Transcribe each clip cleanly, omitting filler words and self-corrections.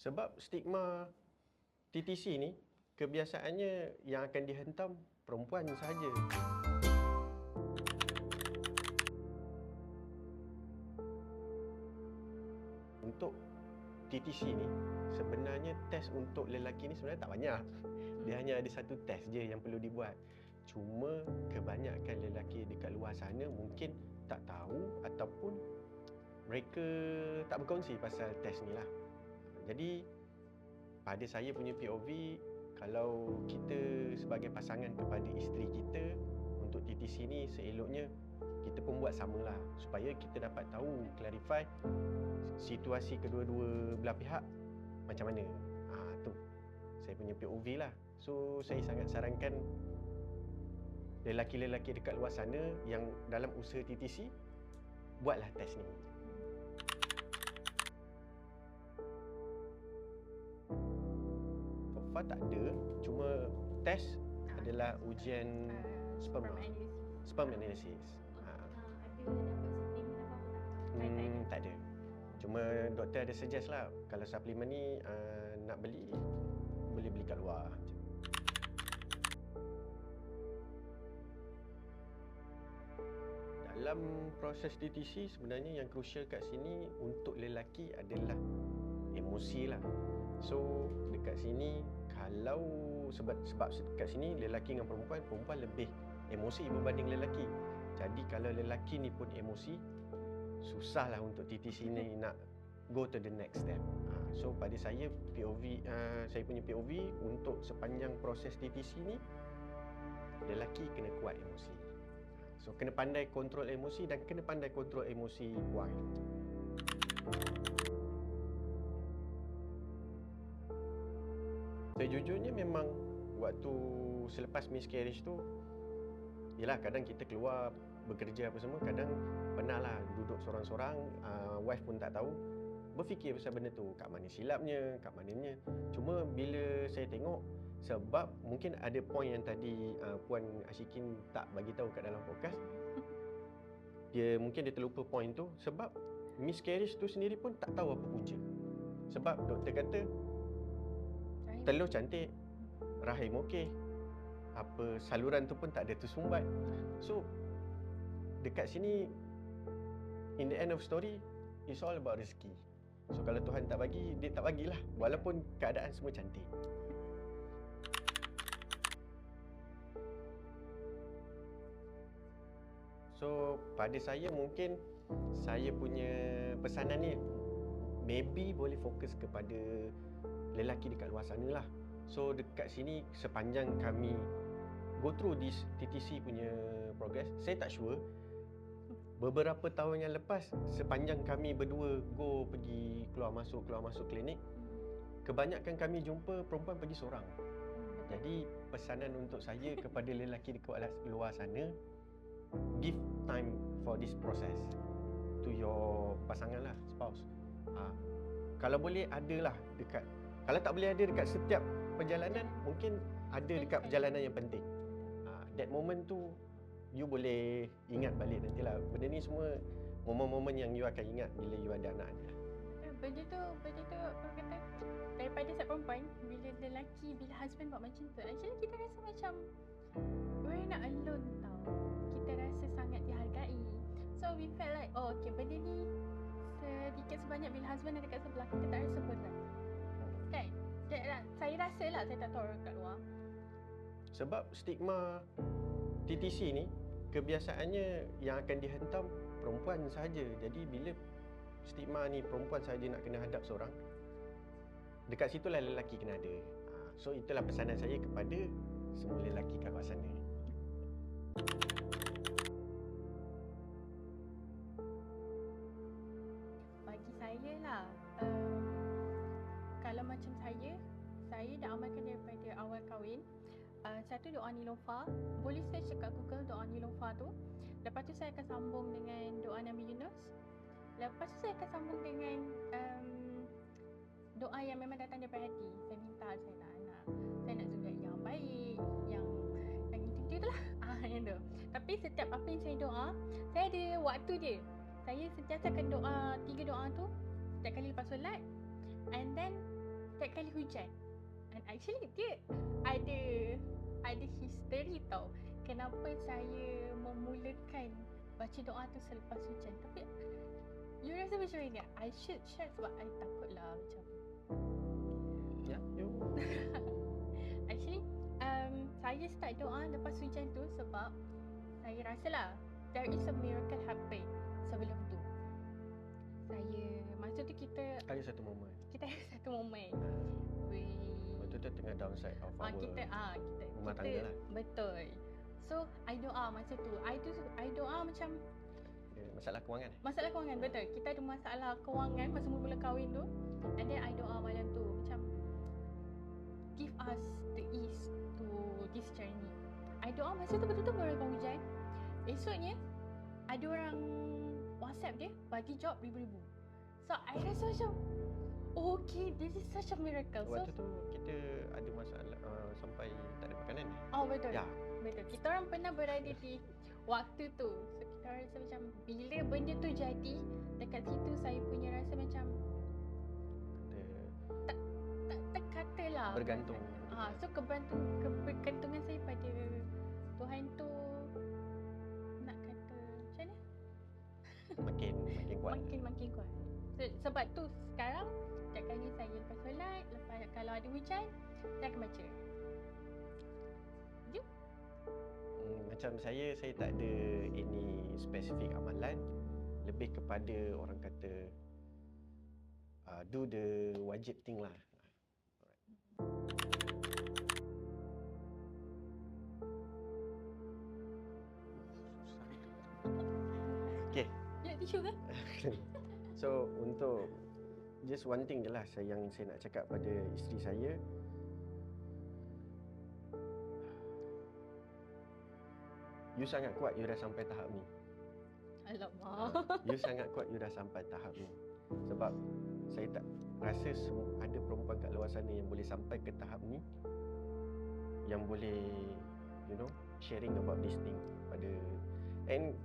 Sebab stigma TTC ni kebiasaannya yang akan dihentam perempuan sahaja. Untuk TTC ni sebenarnya test untuk lelaki ni sebenarnya tak banyak. Dia hanya ada satu test je yang perlu dibuat. Cuma kebanyakan lelaki dekat luar sana mungkin tak tahu ataupun mereka tak berkongsi pasal test ni lah. Jadi pada saya punya POV, kalau kita sebagai pasangan kepada isteri kita untuk TTC ni seeloknya kita pun buat samalah supaya kita dapat tahu, clarify situasi kedua-dua belah pihak macam mana. Tu saya punya POV lah. So saya sangat sarankan lelaki-lelaki dekat luar sana yang dalam usaha TTC, buatlah test ni. So far tak ada, cuma test adalah ujian sperm analysis. Ada dapat suplemen apa-apa tak? Tak ada. Cuma doktor ada suggest lah, kalau suplemen ni nak beli, boleh beli kat luar. Dalam proses TTC sebenarnya yang crucial kat sini untuk lelaki adalah emosi lah. So dekat sini kalau sebab dekat sini lelaki dengan perempuan lebih emosi berbanding lelaki. Jadi kalau lelaki ni pun emosi, susahlah untuk TTC ni nak go to the next step. So pada saya POV, saya punya POV untuk sepanjang proses TTC ni, lelaki kena kuat emosi. So kena pandai kontrol emosi dan kena pandai kontrol emosi wife. Sejujurnya memang waktu selepas miscarriage tu, yelah kadang kita keluar bekerja apa semua, kadang pernah lah duduk sorang-sorang, wife pun tak tahu, berfikir pasal benda tu, kat mana silapnya, kat mananya. Cuma bila saya tengok, sebab mungkin ada point yang tadi Puan Ashikin tak bagi tahu kat dalam podcast, mungkin dia terlupa point tu, sebab miscarriage tu sendiri pun tak tahu apa punca. Sebab doktor kata telur cantik, rahim okey, apa saluran tu pun tak ada tersumbat. So dekat sini, in the end of story, it's all about rezeki. So kalau Tuhan tak bagi, dia tak bagilah, walaupun keadaan semua cantik. So pada saya mungkin saya punya pesanan ni maybe boleh fokus kepada lelaki dekat luar sana lah. So dekat sini sepanjang kami go through this TTC punya progress, saya tak sure beberapa tahun yang lepas sepanjang kami berdua go pergi keluar masuk klinik, kebanyakan kami jumpa perempuan pergi seorang. Jadi pesanan untuk saya kepada lelaki dekat luar sana, give time for this process to your pasangan lah, spouse. Kalau boleh ada lah dekat, kalau tak boleh ada dekat setiap perjalanan, mungkin ada dekat perjalanan yang penting. That moment tu you boleh ingat balik nantilah. Benda ni semua momen-momen yang you akan ingat bila you ada anak ni. Benda tu apa kata, daripada setiap perempuan, bila husband buat macam tu, actually kita rasa macam we're not alone tau. Kita rasa sangat dihargai. So we felt like, okay, benda ni sedikit sebanyak bila husband ada kat sebelah, kita tak rasa berat. Kan? Saya rasa lah, saya tak tahu orang kat luar. Sebab stigma TTC ni kebiasaannya yang akan dihentam perempuan sahaja. Jadi bila stigma ni perempuan sahaja nak kena hadap seorang, dekat situlah lelaki kena ada. So itulah pesanan saya kepada semua lelaki kat luar sana. Bagi saya lah, kalau macam saya dah amalkan daripada awal kahwin. Satu, doa Niloufar. Boleh search kat Google doa Niloufar tu. Lepas tu saya akan sambung dengan doa Nabi Yunus. Lepas tu saya akan sambung dengan doa yang memang datang daripada hati. Saya minta saya nak anak, saya nak zuriat yang baik, yang itu lah. Yang tu. Tapi setiap apa yang saya doa, saya ada waktu dia. Saya sentiasa akan doa 3 doa tu setiap kali lepas solat. And then setiap kali hujan. And actually dia ada history tau. Kenapa saya memulakan baca doa tu selepas hujan. Tapi you rasa macam mana? I should share sebab I takut lah macam. Ya, you. Actually, saya start doa lepas hujan tu sebab saya rasa lah there is a miracle happen sebelum tu. Masa tu kita Ada satu momen. ada satu momen. Waktu tu tengah downside of our kita rumah tangga lah. Betul. So, I doa masa tu. I doa macam Masalah kewangan. masalah kewangan, betul. Kita ada masalah kewangan masa mula-mula kahwin tu. And then I doa malam tu macam give us the ease to this journey. I doa masa tu betul-betul berapa hujan. Esoknya ada orang WhatsApp dia bagi job ribu-ribu. So I rasa macam okay, this is such a miracle. Waktu tu kita ada masalah sampai tak ada makanan. Oh betul. Ya. Betul. Kita orang pernah berada di waktu tu. So kita orang rasa macam bila benda tu jadi, dekat situ saya punya rasa macam tak terkata lah. Bergantung. So kebergantungan saya pada Tuhan tu nak kata macam mana? Makin kuat. Makin kuat. Sebab tu sekarang setiap kali saya lepas solat, lepas kalau ada hujan, saya akan baca. You? Macam saya tak ada any spesifik amalan. Lebih kepada orang kata do the wajib thing lah. Okay. You nak tisu ke? So untuk just one thing je lah yang saya nak cakap pada isteri saya. You sangat kuat, you dah sampai tahap ni. Alamak. You sangat kuat, you dah sampai tahap ni. Sebab saya tak rasa ada perempuan kat luar sana yang boleh sampai ke tahap ni, yang boleh sharing about this thing pada. And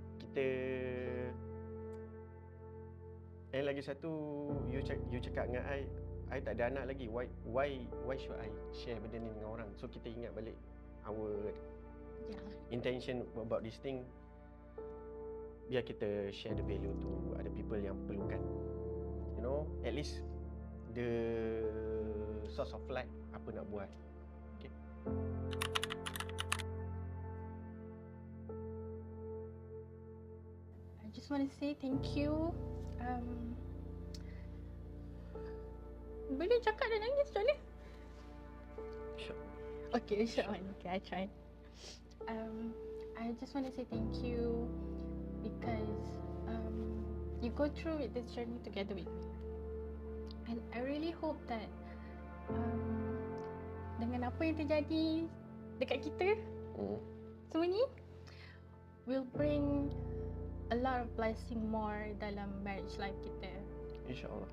lagi satu, you cakap dengan I tak ada anak lagi. Why should I share benda ni dengan orang? So kita ingat balik our intention about this thing. Biar kita share the value to other people yang perlukan. At least the source of light apa nak buat. Okay. I just want to say thank you. Boleh cakap dan nangis macam ni? Sure. Okay, sure. Okay, I try. I just want to say thank you because you go through with this journey together with me. And I really hope that dengan apa yang terjadi dekat kita semua ni will bring a lot of blessing more dalam marriage life kita. InsyaAllah.